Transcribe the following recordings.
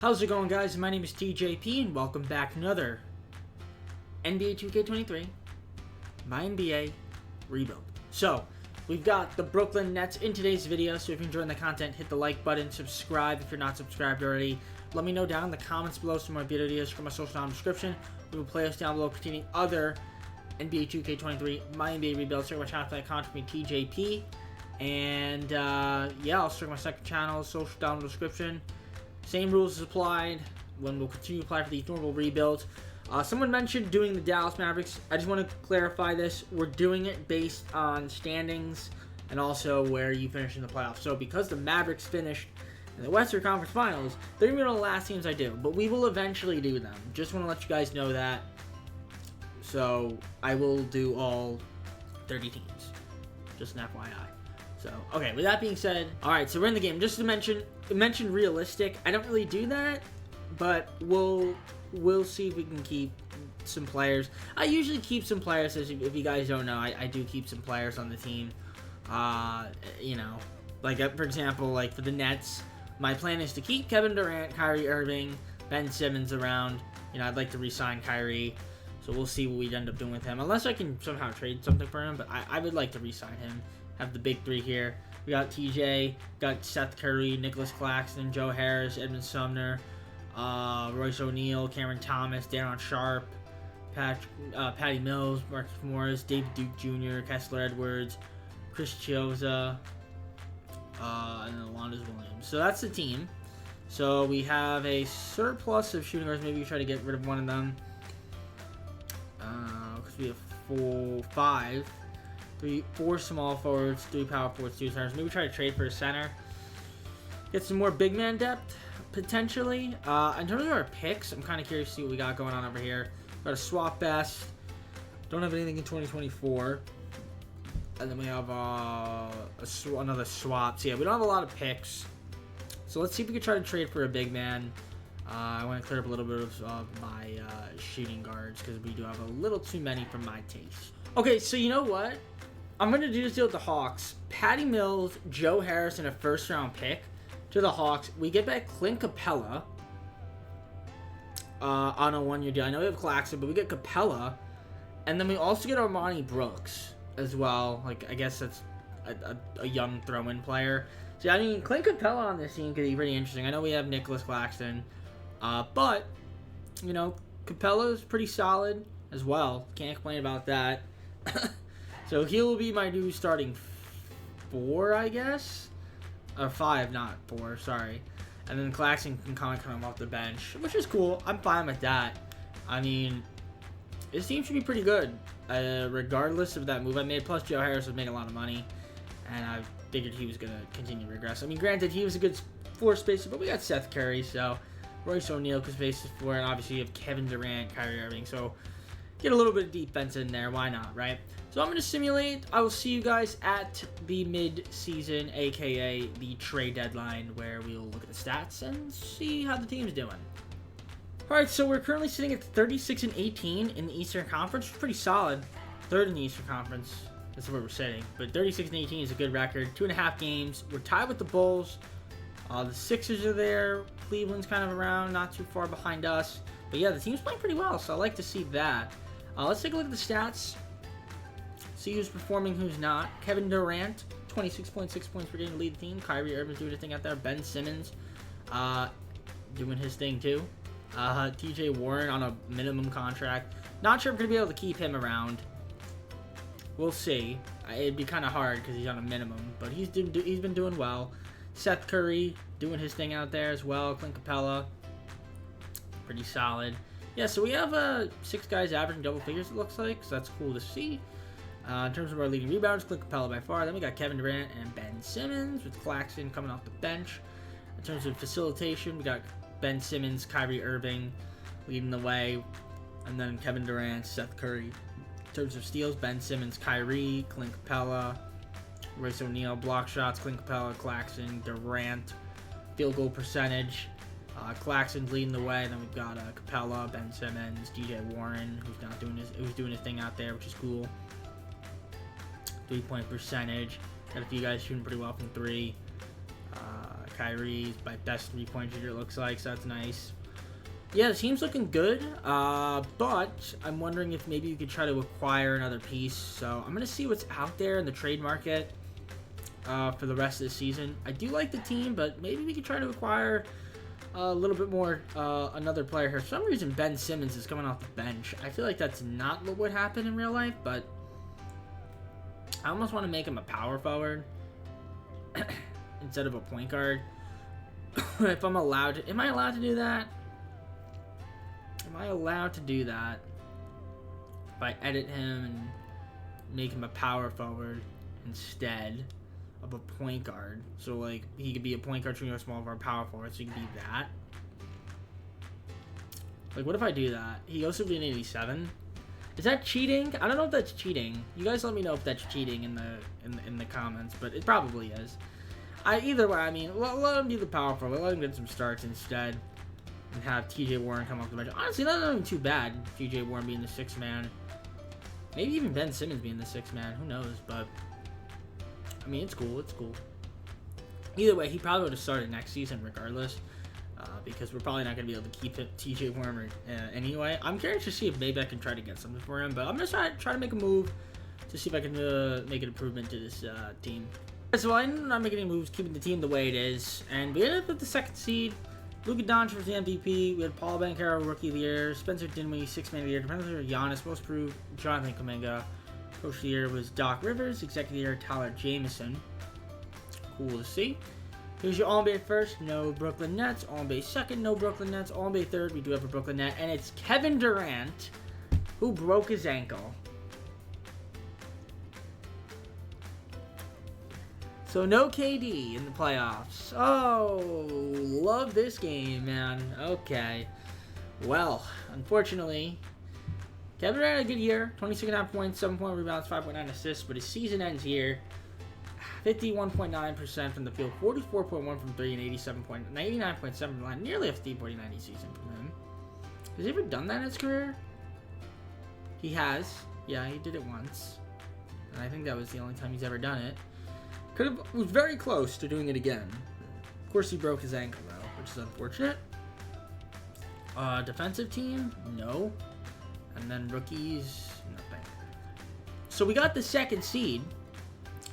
How's it going, guys? My name is TJP and welcome back to another NBA 2K23 MyNBA rebuild. So, we've got the Brooklyn Nets in today's video, so if you're enjoying the content, hit the like button, subscribe if you're not subscribed already. Let me know down in the comments below some more video ideas from my social down in the description. We will play us down below containing other NBA 2K23 MyNBA rebuilds. Check my channel for that content with me, TJP. And yeah, I'll start my second channel, social down in the description. Same rules as applied when we'll continue to apply for these normal rebuilds. Someone mentioned doing the Dallas Mavericks. I just want to clarify this. We're doing it based on standings and also where you finish in the playoffs. So because the Mavericks finished in the Western Conference Finals, they're going to be one of the last teams I do. But we will eventually do them. Just want to let you guys know that. So I will do all 30 teams. Just an FYI. So, okay, with that being said, alright, so we're in the game. Just to mention realistic, I don't really do that, but we'll see if we can keep some players. I usually keep some players, as if you guys don't know, I do keep some players on the team. You know, like, for example, like, for the Nets, my plan is to keep Kevin Durant, Kyrie Irving, Ben Simmons around. You know, I'd like to re-sign Kyrie, so we'll see what we end up doing with him. Unless I can somehow trade something for him, but I would like to re-sign him. Have the big three here. We got TJ, got Seth Curry, Nicholas Claxton, Joe Harris, Edmund Sumner, Royce O'Neal, Cameron Thomas, Darren Sharp, Patty Mills, Marcus Morris, David Duke Jr., Kessler Edwards, Chris Chioza, and then Alonzo Williams. So that's the team. So we have a surplus of shooting guards. Maybe we try to get rid of one of them. Because we have five. Four small forwards, 3 power forwards, 2 centers. Maybe try to trade for a center. Get some more big man depth, potentially. In terms of our picks, I'm kind of curious to see what we got going on over here. Got a swap best. Don't have anything in 2024. And then we have another swap. So yeah, we don't have a lot of picks. So let's see if we can try to trade for a big man. I want to clear up a little bit of my shooting guards because we do have a little too many for my taste. Okay, so you know what? I'm going to do this deal with the Hawks. Patty Mills, Joe Harris, and a first-round pick to the Hawks. We get back Clint Capella on a one-year deal. I know we have Claxton, but we get Capella. And then we also get Armani Brooks as well. Like, I guess that's a young throw-in player. So, I mean, Clint Capella on this team could be pretty interesting. I know we have Nicholas Claxton. But, you know, Capella is pretty solid as well. Can't complain about that. So he will be my new starting 4, I guess, or 5, not 4. Sorry. And then Claxton can kind of come off the bench, which is cool. I'm fine with that. I mean, this team should be pretty good, regardless of that move I made. Plus, Joe Harris was making a lot of money, and I figured he was gonna continue to regress. I mean, granted, he was a good floor spacer, but we got Seth Curry, so Royce O'Neal could space the floor, and obviously you have Kevin Durant, Kyrie Irving, so get a little bit of defense in there. Why not, right? So I'm going to simulate. I will see you guys at the mid-season, a.k.a. the trade deadline, where we will look at the stats and see how the team's doing. All right, so we're currently sitting at 36-18 in the Eastern Conference. Pretty solid. Third in the Eastern Conference. That's where we're sitting. But 36-18 is a good record. 2.5 games. We're tied with the Bulls. The Sixers are there. Cleveland's kind of around, not too far behind us. But yeah, the team's playing pretty well, so I like to see that. Let's take a look at the stats. See who's performing, who's not. Kevin Durant, 26.6 points per game to lead the team. Kyrie Irving's doing his thing out there. Ben Simmons doing his thing too. TJ Warren on a minimum contract. Not sure if we're going to be able to keep him around. We'll see. It'd be kind of hard because he's on a minimum, but he's been doing well. Seth Curry doing his thing out there as well. Clint Capella, pretty solid. Yeah, so we have 6 guys averaging double figures, it looks like, so that's cool to see. In terms of our leading rebounders, Clint Capella by far. Then we got Kevin Durant and Ben Simmons, with Claxton coming off the bench. In terms of facilitation, we got Ben Simmons, Kyrie Irving leading the way, and then Kevin Durant, Seth Curry. In terms of steals, Ben Simmons, Kyrie, Clint Capella, Royce O'Neal. Block shots, Clint Capella, Claxton, Durant. Field goal percentage, Claxton's leading the way. Then we've got Capella, Ben Simmons, DJ Warren, who's doing his thing out there, which is cool. 3-point percentage. Got a few guys shooting pretty well from 3. Kyrie's my best 3-point shooter, it looks like, so that's nice. Yeah, the team's looking good, but I'm wondering if maybe you could try to acquire another piece. So I'm going to see what's out there in the trade market for the rest of the season. I do like the team, but maybe we could try to acquire a little bit more, another player here. For some reason, Ben Simmons is coming off the bench. I feel like that's not what would happen in real life, but I almost want to make him a power forward instead of a point guard. If I'm allowed to, am I allowed to do that? Am I allowed to do that? If I edit him and make him a power forward instead of a point guard. So, like, he could be a point guard, shooting a small for a power forward, so he could be that. Like, what if I do that? He goes to be an 87. Is that cheating? I don't know if that's cheating. You guys let me know if that's cheating in the comments, but it probably is. Either way, I mean, let him be the power forward. Let him get some starts instead. And have TJ Warren come off the bench. Honestly, that's not even too bad. TJ Warren being the 6th man. Maybe even Ben Simmons being the 6th man. Who knows? But, I mean, it's cool. It's cool. Either way, he probably would have started next season regardless. Because we're probably not going to be able to keep TJ Warren anyway. I'm curious to see if maybe I can try to get something for him. But I'm going to try to make a move to see if I can make an improvement to this team. So I'm not making any moves, keeping the team the way it is. And we ended up with the 2nd seed. Luka Doncic was the MVP. We had Paul Banchero, Rookie of the Year. Spencer Dinwiddie, 6th Man of the Year. Defensive Giannis, Most Improved, Jonathan Kuminga. Coach of the Year was Doc Rivers. Executive of the Year, Tyler Jamison. Cool to see. Here's your All-NBA first. No Brooklyn Nets. All-NBA second. No Brooklyn Nets. All-NBA third. We do have a Brooklyn Net. And it's Kevin Durant, who broke his ankle. So no KD in the playoffs. Oh, love this game, man. Okay. Well, unfortunately, Kevin Durant had a good year. 26.5 points, 7-point rebounds, 5.9 assists, but his season ends here. 51.9% from the field, 44.1 from 3, and 99.7 from the line. Nearly a 50-40-90 season from him. Has he ever done that in his career? He has. Yeah, he did it once. And I think that was the only time he's ever done it. Was very close to doing it again. Of course, he broke his ankle, though, which is unfortunate. Defensive team? No. And then rookies? Nothing. So we got the 2nd seed,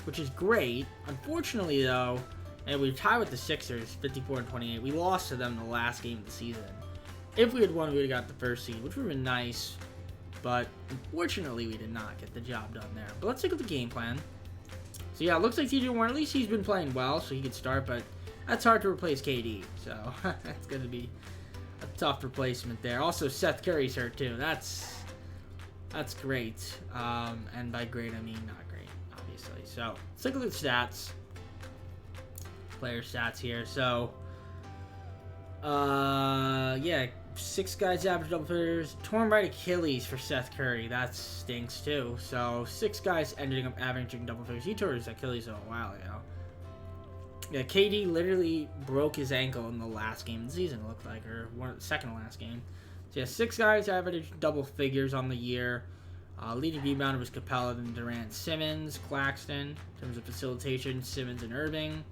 which is great. Unfortunately, though, and we tied with the Sixers, 54-28. We lost to them the last game of the season. If we had won, we would have got the 1st seed, which would have been nice. But unfortunately, we did not get the job done there. But let's look at the game plan. So yeah, it looks like TJ Warren, at least he's been playing well, so he could start, but that's hard to replace KD. So that's going to be a tough replacement there. Also, Seth Curry's hurt too. That's great. And by great, I mean not great, obviously. So let's take a look at stats. Player stats here. So, yeah, 6 guys average double figures. Torn right Achilles for Seth Curry. That stinks too. So 6 guys ended up averaging double figures. He tore his Achilles a while ago. Yeah, KD literally broke his ankle in the last game of the season, it looked like, or second to last game. So yeah, 6 guys averaged double figures on the year. Leading rebounder was Capella, then Durant, Simmons, Claxton. In terms of facilitation, Simmons and Irving.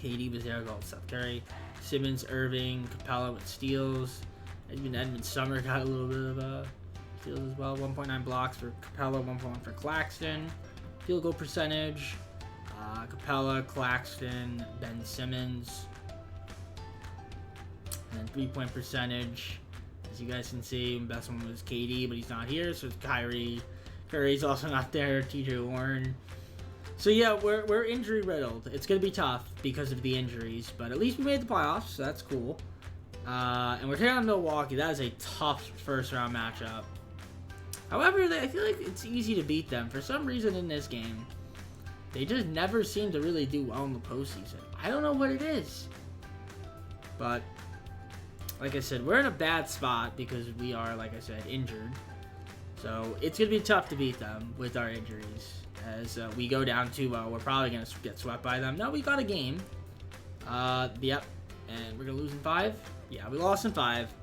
KD was there, goal Seth Curry. Simmons, Irving, Capella with steals. Even Edmund Summer got a little bit of steals as well. 1.9 blocks for Capella, 1.1 for Claxton. Field goal percentage, Capella, Claxton, Ben Simmons. And then 3-point percentage, as you guys can see, the best one was KD, but he's not here, so it's Kyrie. Curry's also not there, TJ Warren. So yeah, we're injury riddled. It's gonna be tough because of the injuries, but at least we made the playoffs, so that's cool. And we're taking on Milwaukee. That is a tough first round matchup. However, I feel like it's easy to beat them. For some reason in this game, they just never seem to really do well in the postseason. I don't know what it is. But like I said, we're in a bad spot because we are, like I said, injured. So it's gonna be tough to beat them with our injuries. As we go down 2-0, we're probably going to get swept by them. No, we got a game. Yep. And we're going to lose in 5? Yeah, we lost in 5.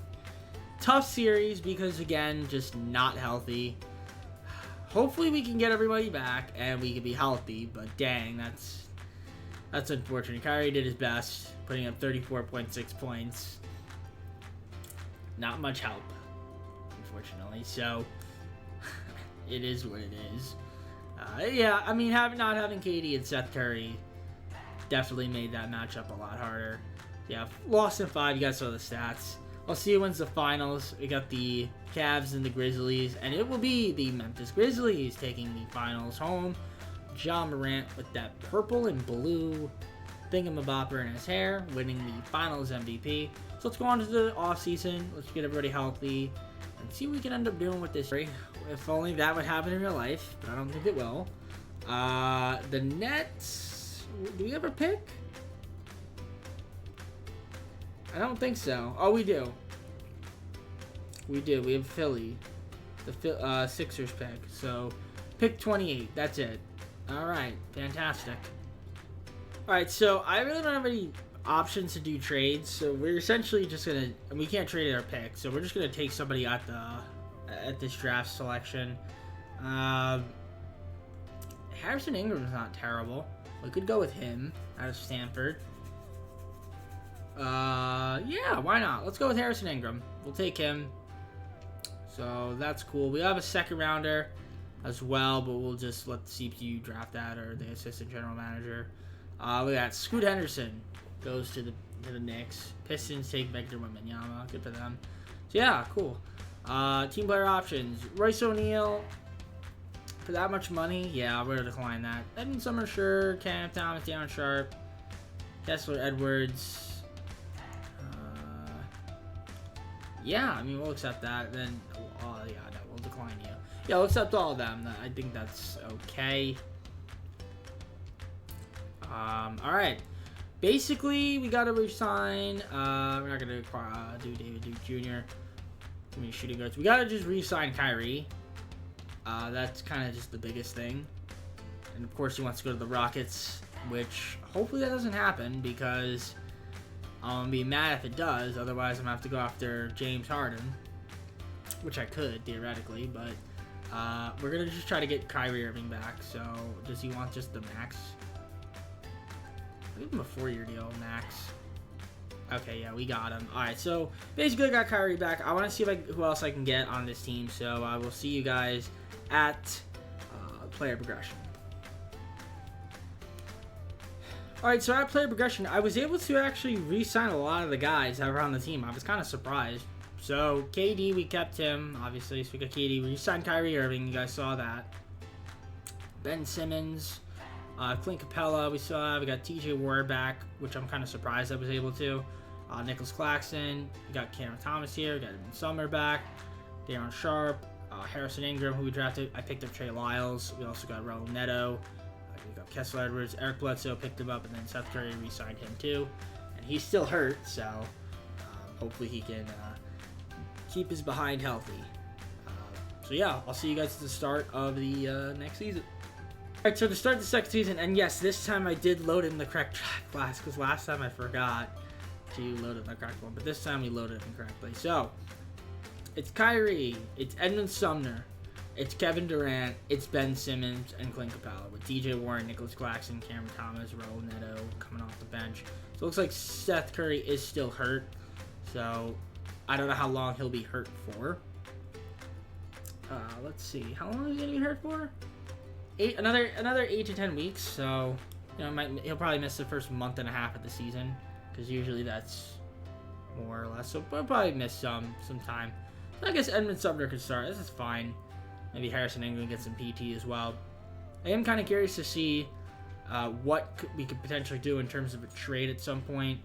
Tough series because, again, just not healthy. Hopefully we can get everybody back and we can be healthy. But dang, that's That's unfortunate. Kyrie did his best, putting up 34.6 points. Not much help, unfortunately. So, it is what it is. Yeah, I mean, not having KD and Seth Curry definitely made that matchup a lot harder. Yeah, lost in 5. You guys saw the stats. I'll see who wins the finals. We got the Cavs and the Grizzlies, and it will be the Memphis Grizzlies taking the finals home. Ja Morant with that purple and blue thingamabopper in his hair, winning the finals MVP. So let's go on to the offseason. Let's get everybody healthy and see what we can end up doing with this. If only that would happen in real life, but I don't think it will. The Nets, do we ever pick? I don't think so. Oh, we do. We do. We have Philly. The Sixers pick. So, pick 28. That's it. Alright. Fantastic. Alright, so I really don't have any options to do trades. So, we're essentially just going to... We can't trade our pick. So, we're just going to take somebody at this draft selection. Harrison Ingram's not terrible. We could go with him out of Stanford. Yeah, why not? Let's go with Harrison Ingram. We'll take him. So that's cool. We have a second rounder as well, but we'll just let the CPU draft that, or the assistant general manager. We got Scoot Henderson goes to the Knicks. Pistons take Victor Wembanyama. Good for them. So yeah, cool. Team player options. Royce O'Neal. For that much money, yeah, we're gonna decline that. Edmund Summer, sure. Cam Thomas, Deion Sharp, Kessler Edwards. Yeah, I mean, we'll accept that. Then, yeah, no, we'll decline you. Yeah, we'll accept all of them. I think that's okay. All right. Basically, we got to resign. We're not going to do David Duke Jr. Too many shooting guards. We got to just resign Kyrie. That's kind of just the biggest thing. And, of course, he wants to go to the Rockets, which hopefully that doesn't happen because... I'm going to be mad if it does. Otherwise, I'm going to have to go after James Harden. Which I could, theoretically. But we're going to just try to get Kyrie Irving back. So, does he want just the max? I'll give him a 4-year deal, max. Okay, yeah, we got him. Alright, so basically I got Kyrie back. I want to see who else I can get on this team. So, I will see you guys at player progression. Alright, so at player progression, I was able to actually re-sign a lot of the guys that were on the team. I was kind of surprised. So, KD, we kept him, obviously. So, we got KD. We re-signed Kyrie Irving. You guys saw that. Ben Simmons. Clint Capella, we saw. We got TJ Ward back, which I'm kind of surprised I was able to. Nicholas Claxton. We got Cameron Thomas here. We got Edmund Sumner back. Deion Sharp. Harrison Ingram, who we drafted. I picked up Trey Lyles. We also got Raul Neto. We got Kessler Edwards, Eric Bledsoe picked him up, and then Seth Curry re-signed him too. And he's still hurt, so hopefully he can keep his behind healthy. So yeah, I'll see you guys at the start of the next season. Alright, so to start the second season, and yes, this time I did load in the correct draft class, because last time I forgot to load in the correct one, but this time we loaded it correctly. So, it's Kyrie, it's Edmund Sumner, it's Kevin Durant, it's Ben Simmons, and Clint Capella, with DJ Warren, Nicholas Claxton, Cameron Thomas, Raul Neto coming off the bench. So it looks like Seth Curry is still hurt, so I don't know how long he'll be hurt for. Let's see, how long is he going to be hurt for? Another 8 to 10 weeks, so you know, he'll probably miss the first month and a half of the season, because usually that's more or less, so we'll probably miss some time. So I guess Edmund Sumner could start. This is fine. Maybe Harrison Ingram gets some PT as well. I am kind of curious to see what we could potentially do in terms of a trade at some point.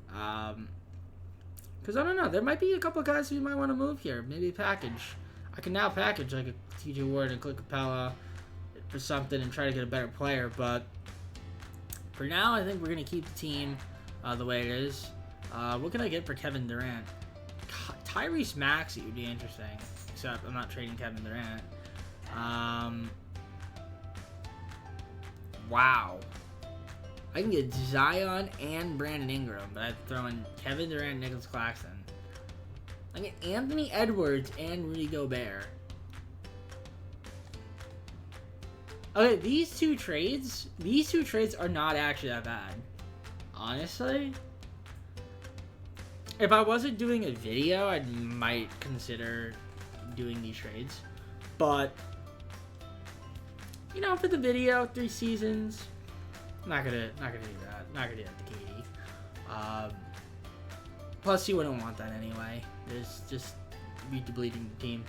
Because I don't know. There might be a couple of guys we might want to move here. Maybe package. I can now package like a TJ Ward and Clint Capella for something and try to get a better player. But for now, I think we're going to keep the team the way it is. What can I get for Kevin Durant? Tyrese Maxey would be interesting. Except I'm not trading Kevin Durant. Wow. I can get Zion and Brandon Ingram, but I'd throw in Kevin Durant and Nicholas Claxton. I get Anthony Edwards and Rudy Gobert. Okay, these two trades are not actually that bad. Honestly. If I wasn't doing a video, I might consider doing these trades. But, you know, for the video, 3 seasons, not gonna do that. Not gonna do that to KD. Plus, you wouldn't want that anyway. There's just be depleting the team.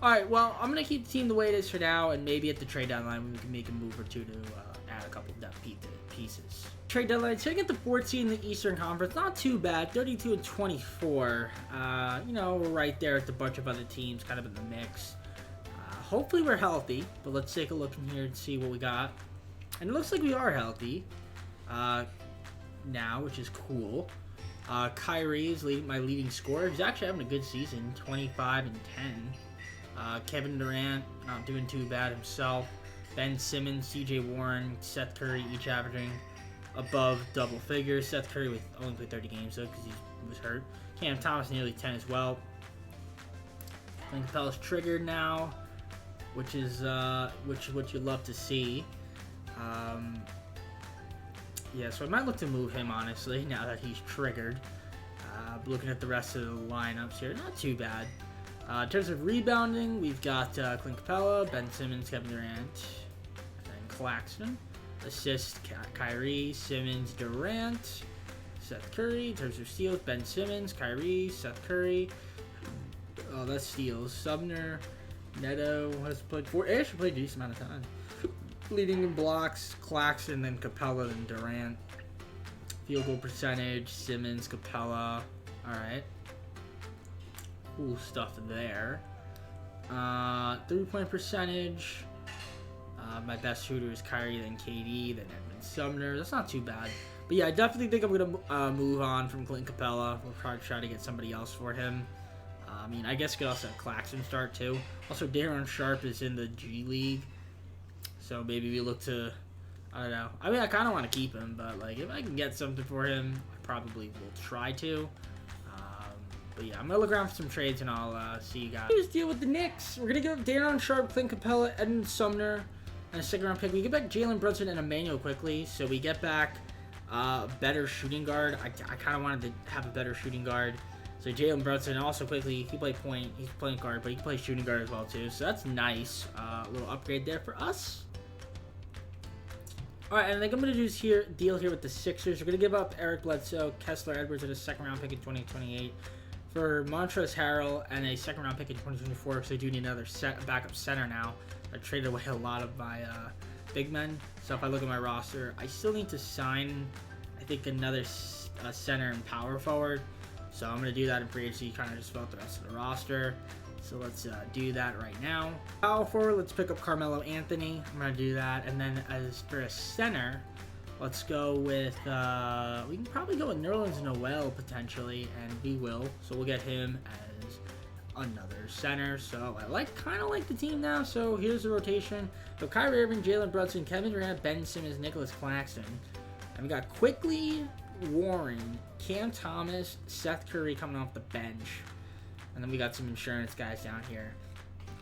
Alright, well, I'm going to keep the team the way it is for now, and maybe at the trade deadline we can make a move or two to add a couple depth pieces. Trade deadline, sitting at the 4th seed in the Eastern Conference, not too bad, 32-24. You know, we're right there with a bunch of other teams kind of in the mix. Hopefully we're healthy, but let's take a look in here and see what we got. And it looks like we are healthy now, which is cool. Kyrie is my leading scorer. He's actually having a good season, 25 and 10. Kevin Durant, not doing too bad himself. Ben Simmons, C.J. Warren, Seth Curry, each averaging above double figures. Seth Curry only played 30 games though because he was hurt. Cam Thomas nearly 10 as well. Clint Capella's triggered now, which is what you love to see. Yeah, so I might look to move him, honestly, now that he's triggered. Looking at the rest of the lineups here, not too bad. In terms of rebounding, we've got Clint Capella, Ben Simmons, Kevin Durant, and Claxton. Assist, Kyrie, Simmons, Durant, Seth Curry. In terms of steals, Ben Simmons, Kyrie, Seth Curry. Oh, that's steals. Sumner, Neto has played actually played a decent amount of time. Leading in blocks, Claxton, then Capella, then Durant. Field goal percentage, Simmons, Capella. Alright. Cool stuff there. 3-point percentage. My best shooter is Kyrie, then KD, then Edmund Sumner. That's not too bad. But yeah, I definitely think I'm going to move on from Clint Capella. We'll probably try to get somebody else for him. I mean, I guess you could also have Claxton start too. Also, Darren Sharp is in the G League. So maybe we look to, I don't know. I mean, I kind of want to keep him, but like if I can get something for him, I probably will try to. But yeah, I'm going to look around for some trades and I'll see you guys. Let's deal with the Knicks. We're going to give Darren Sharp, Clint Capella, Edmund Sumner, and a 2nd round pick. We get back Jalen Brunson and Emmanuel quickly. So we get back a better shooting guard. I kind of wanted to have a better shooting guard. So Jalen Brunson also quickly, he played point. He's playing guard, but he can play shooting guard as well too. So that's nice. A little upgrade there for us. Alright, and I think I'm going to do deal here with the Sixers. We're going to give up Eric Bledsoe, Kessler Edwards, and a 2nd round pick in 2028 for Montrezl Harrell and a 2nd round pick in 2024 because I do need another backup center now. I traded away a lot of my big men. So if I look at my roster, I still need to sign, I think, another center and power forward. So I'm going to do that in free agency, kind of just fill out the rest of the roster. So let's do that right now. Power forward, let's pick up Carmelo Anthony. I'm going to do that. And then as for a center, let's go with, we can probably go with Nerlens Noel potentially, and we will. So we'll get him as another center. So I kind of like the team now. So here's the rotation. So Kyrie Irving, Jalen Brunson, Kevin Durant, Ben Simmons, Nicholas Claxton. And we got Quickly, Warren, Cam Thomas, Seth Curry coming off the bench. And then we got some insurance guys down here.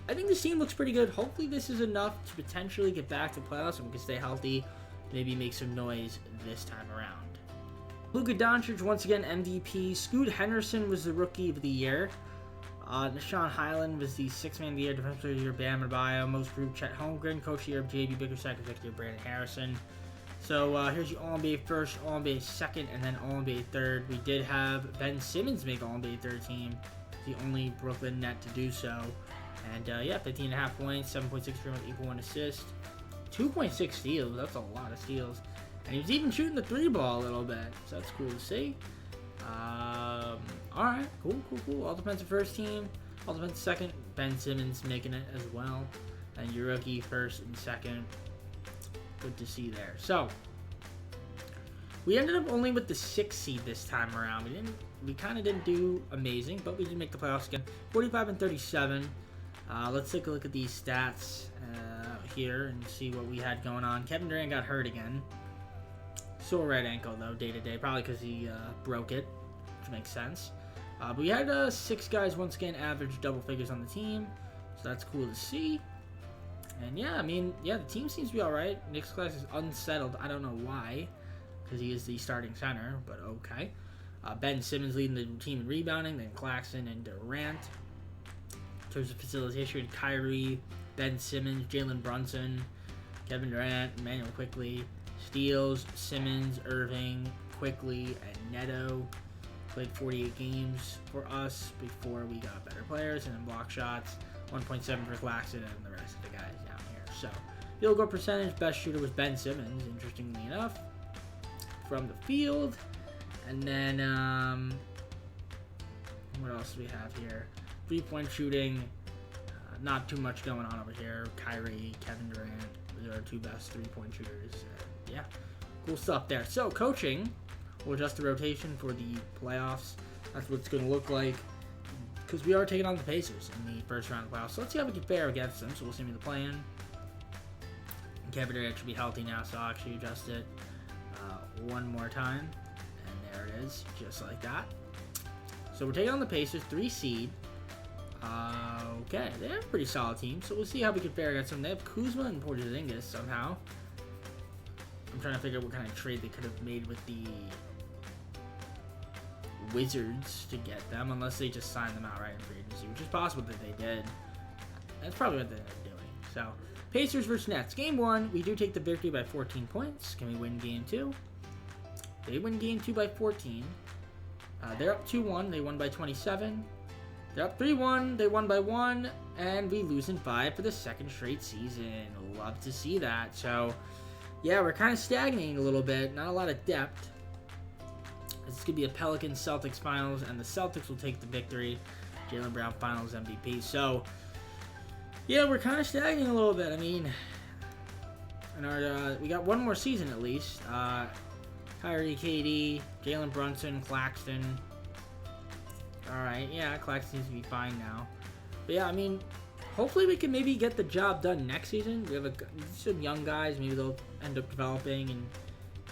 I think this team looks pretty good. Hopefully this is enough to potentially get back to playoffs and we can stay healthy. Maybe make some noise this time around. Luka Doncic, once again, MVP. Scoot Henderson was the Rookie of the Year. Nashawn Highland was the 6th Man of the Year, Defensive Player of the Year, Bam Adebayo. Most Improved, Chet Holmgren. Coach of the Year, J.B. Bickerstaff, Executive, Brandon Harrison. So here's your All-NBA first, All-NBA second, and then All-NBA third. We did have Ben Simmons make All-NBA third team. The only Brooklyn net to do so. And yeah, 15.5 points, 7.6 rebounds, equal 1 assist, 2.6 steals. That's a lot of steals. And he was even shooting the 3-ball a little bit. So that's cool to see. Alright, cool. All defensive first team, all defensive second. Ben Simmons making it as well. And your rookie first and second. Good to see there. So we ended up only with the 6th seed this time around. We kind of didn't do amazing, but we did make the playoffs again. 45 and 37. Let's take a look at these stats here and see what we had going on. Kevin Durant got hurt again. Sore right ankle though, day to day, probably because he broke it, which makes sense. But we had 6 guys once again average double figures on the team, so that's cool to see. And yeah, I mean, yeah, the team seems to be all right. Nick's class is unsettled. I don't know why, because he is the starting center, but okay. Ben Simmons leading the team in rebounding, then Claxton and Durant. In terms of facilitation, Kyrie, Ben Simmons, Jalen Brunson, Kevin Durant, Emmanuel Quickley, steals, Simmons, Irving, Quickley, and Neto. Played 48 games for us before we got better players, and then block shots, 1.7 for Claxton, and the rest of the guys down here. So, field goal percentage, best shooter was Ben Simmons, interestingly enough, from the field. And then, what else do we have here? 3-point shooting, not too much going on over here. Kyrie, Kevin Durant, those are our 2 best 3-point shooters. Yeah, cool stuff there. So, coaching, we'll adjust the rotation for the playoffs. That's what it's going to look like, because we are taking on the Pacers in the first round of the playoffs. So, let's see how we can fare against them. So, we'll see me the plan. Kevin Durant should be healthy now, so I'll actually adjust it one more time. And there it is, just like that. So, we're taking on the Pacers, 3 seed. Okay, they're a pretty solid team, so we'll see how we can fare against them. They have Kuzma and Porzingis somehow. I'm trying to figure out what kind of trade they could have made with the Wizards to get them, unless they just signed them outright in free agency, which is possible that they did. That's probably what they're doing. So, Pacers versus Nets. Game 1, we do take the victory by 14 points. Can we win Game 2? They win Game 2 by 14. They're up 2-1. They won by 27. They're up 3-1, they won by 1, and we lose in 5 for the second straight season. Love to see that. So, yeah, we're kind of stagnating a little bit. Not a lot of depth. This could be a Pelicans-Celtics finals, and the Celtics will take the victory. Jaylen Brown finals MVP. So, yeah, we're kind of stagnating a little bit. I mean, we got one more season at least. Kyrie, KD, Jalen Brunson, Claxton. Alright, yeah, Claxton seems to be fine now. But yeah, I mean, hopefully we can maybe get the job done next season. We have some young guys, maybe they'll end up developing and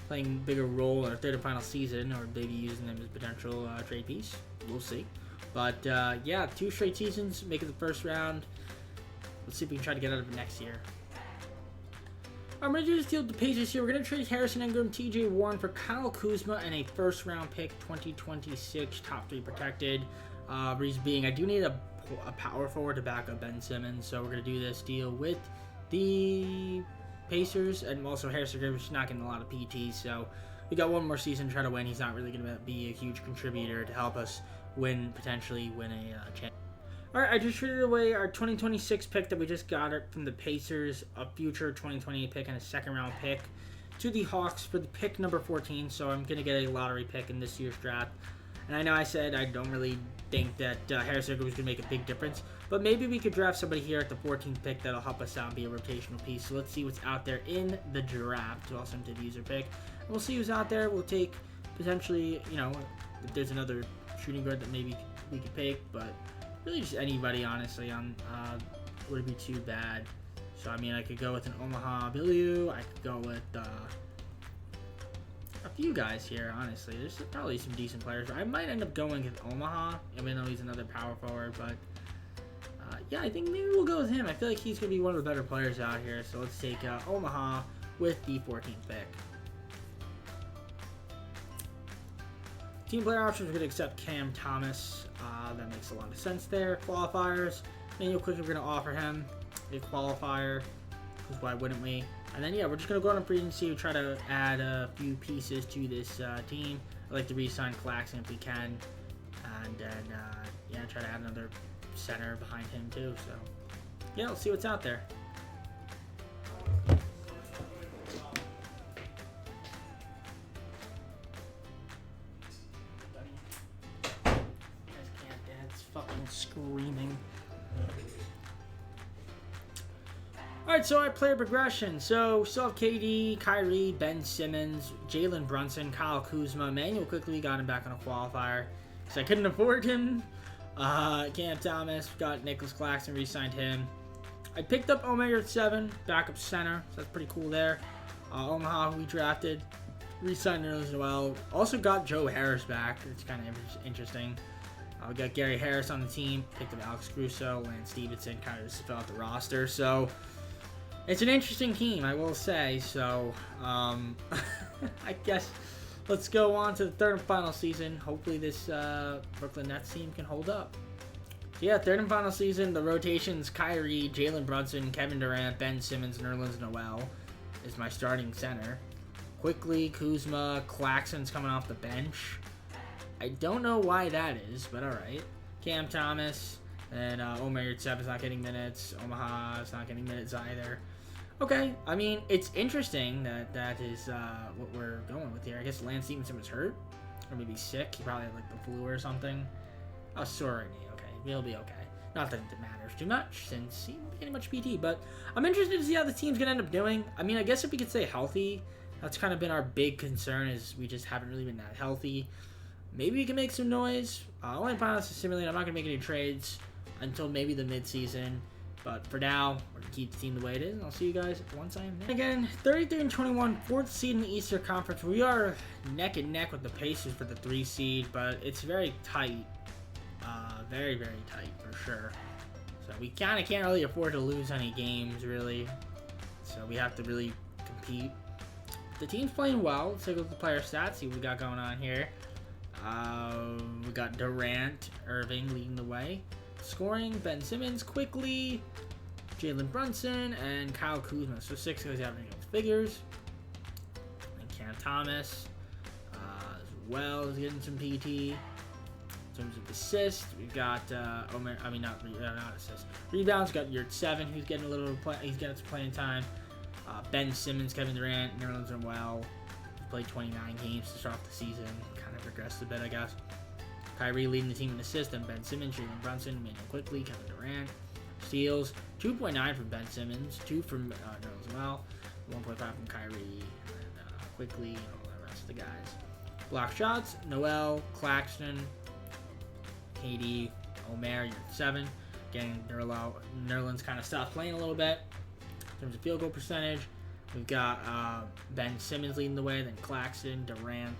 playing a bigger role in our third and final season, or maybe using them as a potential trade piece. We'll see. But yeah, 2 straight seasons, make it the first round. Let's see if we can try to get out of it next year. I'm ready to just deal with the Pacers here. We're going to trade Harrison Ingram, TJ Warren for Kyle Kuzma and a first-round pick, 2026, top 3 protected. Reason being, I do need a power forward to back up Ben Simmons, so we're going to do this deal with the Pacers, and also Harrison Ingram's not getting a lot of PT, so we got one more season to try to win. He's not really going to be a huge contributor to help us potentially win a championship. Alright, I just traded away our 2026 pick that we just got from the Pacers, a future 2028 pick and a second-round pick, to the Hawks for the pick number 14, so I'm going to get a lottery pick in this year's draft. And I know I said I don't really think that Harrison Ingram was going to make a big difference, but maybe we could draft somebody here at the 14th pick that'll help us out and be a rotational piece. So let's see what's out there in the draft. To also into the user pick. And we'll see who's out there. We'll take potentially, you know, if there's another shooting guard that maybe we could pick, but really just anybody, honestly, wouldn't be too bad. So, I mean, I could go with an Omaha Biliu. I could go with a few guys here, honestly. There's probably some decent players. I might end up going with Omaha, even though he's another power forward. But, yeah, I think maybe we'll go with him. I feel like he's going to be one of the better players out here. So, let's take Omaha with the 14th pick. Team player options, we're going to accept Cam Thomas. That makes a lot of sense there. Qualifiers, Emmanuel Quickley, we're going to offer him a qualifier, because why wouldn't we? And then, yeah, we're just going to go on a free agency, try to add a few pieces to this team. I'd like to re-sign Claxton if we can. And then, yeah, try to add another center behind him, too. So, yeah, let's see what's out there. Screaming. Alright, so our player progression. So, we still have KD, Kyrie, Ben Simmons, Jalen Brunson, Kyle Kuzma, Emmanuel Quickley, got him back on a qualifier because I couldn't afford him. Cam Thomas, got Nicholas Claxton, re-signed him. I picked up Omega at 7, backup center, so that's pretty cool there. Omaha, who we drafted, re-signed him as well. Also got Joe Harris back. It's kind of interesting. We got Gary Harris on the team, picked up Alex Crusoe, Lance Stevenson, kind of just fill out the roster. So, It's an interesting team, I will say. So, I guess let's go on to the third and final season. Hopefully this Brooklyn Nets team can hold up. Yeah, third and final season, the rotations: Kyrie, Jalen Brunson, Kevin Durant, Ben Simmons, Nerlens Noel is my starting center. Quickly, Kuzma, Claxton's coming off the bench. I don't know why that is, but alright. Cam Thomas, and Omer Yurtseven's not getting minutes. Omaha's not getting minutes either. Okay, I mean, it's interesting that is what we're going with here. I guess Lance Stevenson was hurt, or maybe sick. He probably had like the flu or something. Oh, sorry. Okay, he'll be okay. Not that it matters too much since he didn't getting much PT, but I'm interested to see how the team's gonna end up doing. I mean, I guess if we could stay healthy, that's kind of been our big concern, is we just haven't really been that healthy. Maybe we can make some noise. Only plan is to simulate. I'm not gonna make any trades until maybe the mid-season. But for now, we're going to keep the team the way it is, and I'll see you guys once I am there. Again, 33-21, 4th seed in the Eastern Conference. We are neck and neck with the Pacers for the 3 seed, but it's very tight. Very, very tight for sure. So we kind of can't really afford to lose any games, really. So we have to really compete. The team's playing well. Let's take a look at the player stats, see what we got going on here. We got Durant, Irving leading the way. Scoring, Ben Simmons, Quickly, Jalen Brunson, and Kyle Kuzma. So 6 guys having those figures. And Cam Thomas as well is getting some PT. In terms of assists, we've got Omer. I mean, not assists. Rebounds, got Yurtseven, who's getting a little play. He's getting some playing time. Ben Simmons, Kevin Durant, Nerlens Noel. Played 29 games to start off the season. Kind of regressed a bit, I guess. Kyrie leading the team in assists, and Ben Simmons, Jalen Brunson, Emmanuel Quickly, Kevin Durant. Steals, 2.9 from Ben Simmons, 2 from Nerlens Noel, 1.5 from Kyrie, and Quickly, and all the rest of the guys. Block shots, Noel, Claxton, KD, Omer, Yurtseven. Getting Nerlens kind of stopped playing a little bit. In terms of field goal percentage, we've got Ben Simmons leading the way, then Claxton, Durant.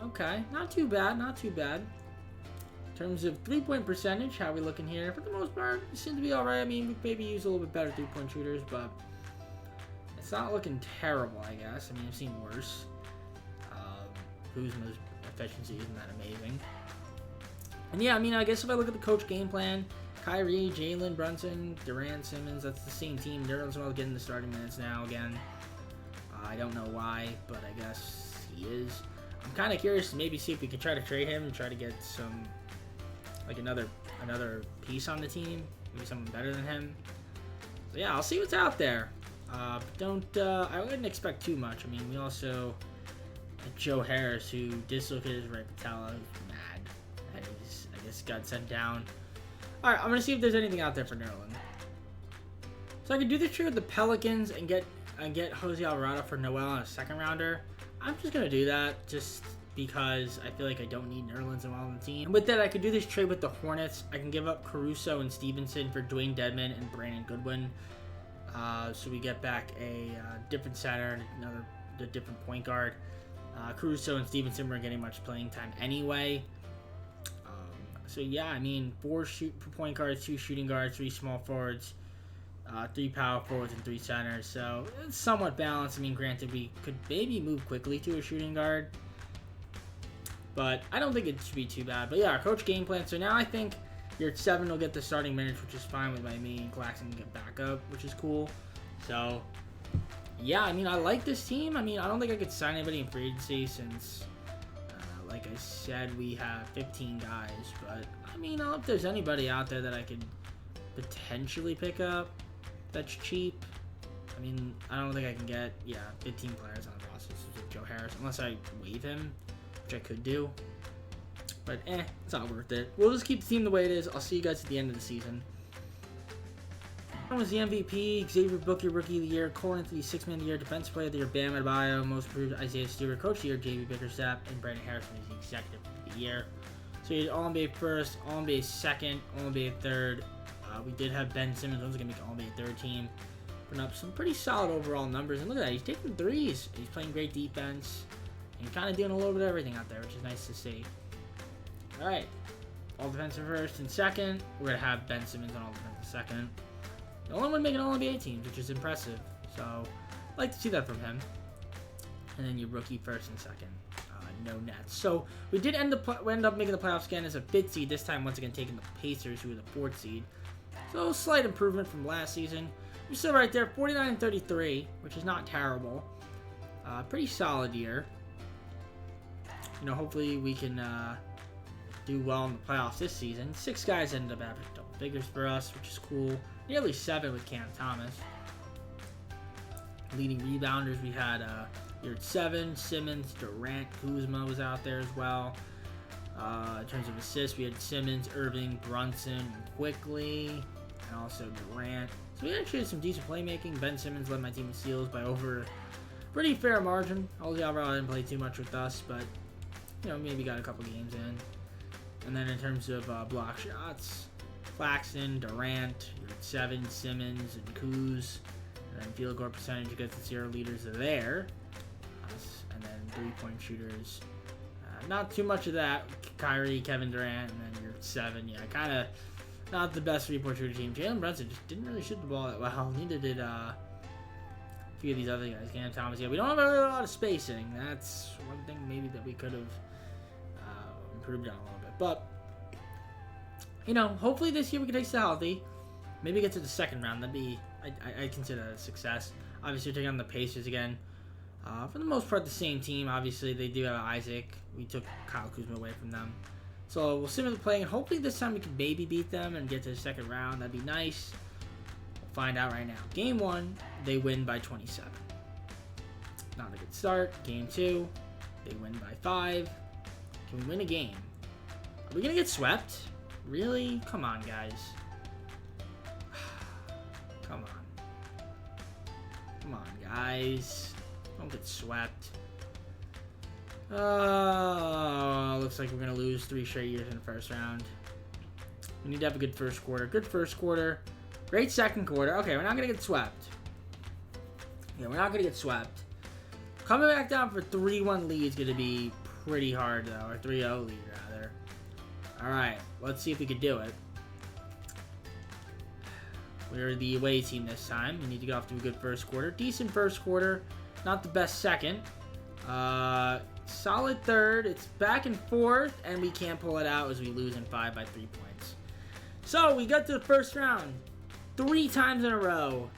Okay, not too bad, not too bad. In terms of 3-point percentage, how are we looking here? For the most part, it seems to be alright. I mean, we maybe use a little bit better 3-point shooters, but it's not looking terrible, I guess. I mean, I've seen worse. Kuzma's efficiency isn't that amazing. And yeah, I mean, I guess if I look at the coach game plan, Kyrie, Jalen Brunson, Durant, Simmons, that's the same team. Nerlens Noel getting the starting minutes now again. I don't know why, but I guess he is. I'm kind of curious to maybe see if we could try to trade him and try to get some, like another piece on the team, maybe someone better than him. So yeah, I'll see what's out there. I wouldn't expect too much. I mean, we also had Joe Harris, who dislocated his right patella, who's mad, and he's, I guess, got sent down. All right, I'm gonna see if there's anything out there for Nerlens. So I could do this trade with the Pelicans and get Jose Alvarado for Noel on a second rounder. I'm just going to do that just because I feel like I don't need Nerlens Noel on the team. And with that, I could do this trade with the Hornets. I can give up Caruso and Stevenson for Dwayne Dedmon and Brandon Goodwin. So we get back a different center and a different point guard. Caruso and Stevenson weren't getting much playing time anyway. So yeah, I mean, 4 point guards, 2 shooting guards, 3 small forwards. 3 power forwards and 3 centers, so it's somewhat balanced. I mean, granted, we could maybe move quickly to a shooting guard, but I don't think it should be too bad. But yeah, our coach game plan. So now I think Yurtseven will get the starting minutes, which is fine with me, and Claxton can get back up, which is cool. So yeah, I mean, I like this team. I mean, I don't think I could sign anybody in free agency since, like I said, we have 15 guys. But I mean, I don't know if there's anybody out there that I could potentially pick up that's cheap. I mean, I don't think I can get 15 players on the roster with Joe Harris unless I waive him, which I could do. But it's not worth it. We'll just keep the team the way it is. I'll see you guys at the end of the season. Was the MVP, Xavier Booker, Rookie of the Year, Cole Anthony, 6th Man of the Year, Defensive Player of the Year, Bam Adebayo, Most Improved, Isaiah Stewart, Coach of the Year, JB Bickerstaff, and Brandon Harrison is the Executive of the Year. So you had All-NBA first, All-NBA second, All-NBA third. We did have Ben Simmons, who's going to make an All-NBA third team. Putting up some pretty solid overall numbers. And look at that, he's taking threes. He's playing great defense. And kind of doing a little bit of everything out there, which is nice to see. All right. All defensive first and second. We're going to have Ben Simmons on all defensive second. The only one making All-NBA teams, which is impressive. So, I'd like to see that from him. And then your rookie first and second. No Nets. So, we did end up making the playoffs again as a 5th seed. This time, once again, taking the Pacers, who were the 4th seed. So, slight improvement from last season. We're still right there, 49-33, which is not terrible. Pretty solid year. You know, hopefully we can do well in the playoffs this season. 6 guys ended up averaging double figures for us, which is cool. Nearly 7 with Cam Thomas. Leading rebounders, we had you're at 7. Simmons, Durant, Kuzma was out there as well. In terms of assists, we had Simmons, Irving, Brunson, Quickly, and also Durant. So we actually had some decent playmaking. Ben Simmons led my team in steals by over a pretty fair margin. Ozzy Alvarado didn't play too much with us, but you know, maybe got a couple games in. And then in terms of block shots, Claxton, Durant, you're at 7, Simmons, and Kuz. And then field goal percentage, you get the 0 leaders are there. And then 3-point shooters. Not too much of that. Kyrie, Kevin Durant, and then you're 7. Yeah, kind of not the best 3-point shooter team. Jalen Brunson just didn't really shoot the ball that well. Neither did a few of these other guys. Cam Thomas. Yeah, we don't have really a lot of spacing. That's one thing maybe that we could have improved on a little bit. But, you know, hopefully this year we can stay healthy. Maybe get to the second round. That'd be, I consider that a success. Obviously, we're taking on the Pacers again. For the most part, the same team. Obviously, they do have Isaac. We took Kyle Kuzma away from them. So, we'll see them playing. And hopefully, this time we can maybe beat them and get to the second round. That'd be nice. We'll find out right now. Game 1, they win by 27. Not a good start. Game 2, they win by 5. Can we win a game? Are we going to get swept? Really? Come on, guys. Come on. Come on, guys. Don't get swept. Looks like we're going to lose 3 straight years in the first round. We need to have a good first quarter. Good first quarter. Great second quarter. Okay, we're not going to get swept. Yeah, we're not going to get swept. Coming back down for 3-1 lead is going to be pretty hard, though. Or 3-0 lead, rather. Alright, let's see if we can do it. We're the away team this time. We need to get off to a good first quarter. Decent first quarter. Not the best second. Solid third. It's back and forth, and we can't pull it out as we lose in 5 by 3 points. So, we got to the first round 3 times in a row.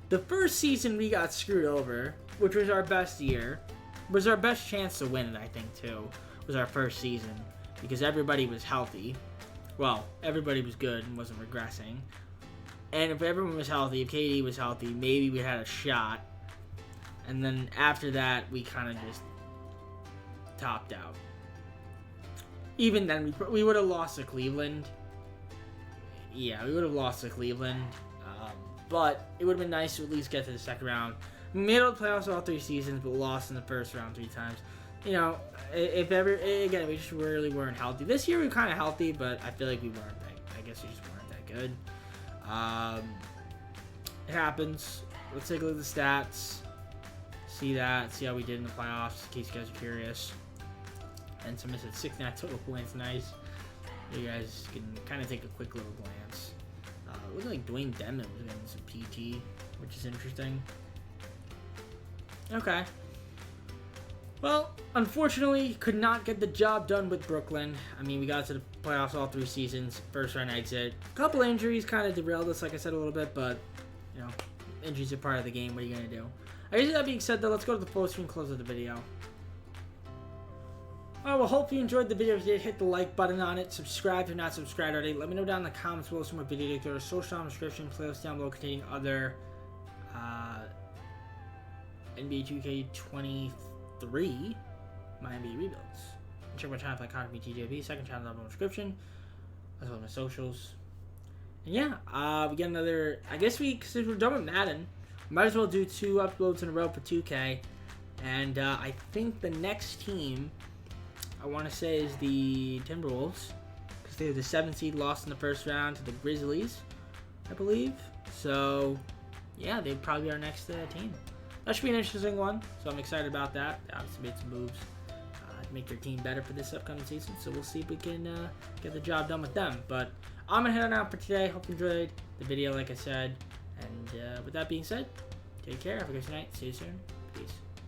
The first season we got screwed over, which was our best year. Was our best chance to win it, I think, too. Was our first season. Because everybody was healthy. Well, everybody was good and wasn't regressing. And if everyone was healthy, if KD was healthy, maybe we had a shot. And then after that, we kind of just topped out. Even then, we would have lost to Cleveland. Yeah, we would have lost to Cleveland. But it would have been nice to at least get to the second round. We made it to the playoffs all 3 seasons, but lost in the first round 3 times. You know, if ever, again, we just really weren't healthy. This year we were kind of healthy, but I feel like we weren't that, I guess we just weren't that good. It happens. Let's take a look at the stats. See how we did in the playoffs, in case you guys are curious. And Simmons at 69 total points, nice. You guys can kind of take a quick little glance. It looks like Dwayne Dedmon was getting some PT, which is interesting. Okay. Well, unfortunately, could not get the job done with Brooklyn. I mean, we got to the playoffs all 3 seasons, first round exit. A couple injuries kind of derailed us, like I said, a little bit, but, you know, injuries are part of the game. What are you going to do? I guess that being said, though, let's go to the full screen close of the video. Alright, well, hope you enjoyed the video. If you did, hit the like button on it. Subscribe if you're not subscribed already. Let me know down in the comments below some more video to go to social description, playlist down below containing other NBA 2K23 MyNBA rebuilds. And check my channel like Connor BTJB, second channel down below in the description, as well as my socials. And yeah, we get another, I guess since we're done with Madden, we might as well do 2 uploads in a row for 2K. And I think the next team, I want to say, is the Timberwolves, because they were the 7th seed, lost in the first round to the Grizzlies, I believe. So, yeah, they'd probably be our next team. That should be an interesting one, so I'm excited about that. They obviously made some moves to make their team better for this upcoming season, so we'll see if we can get the job done with them. But I'm going to head on out for today. Hope you enjoyed the video, like I said. And with that being said, take care. Have a good night. See you soon. Peace.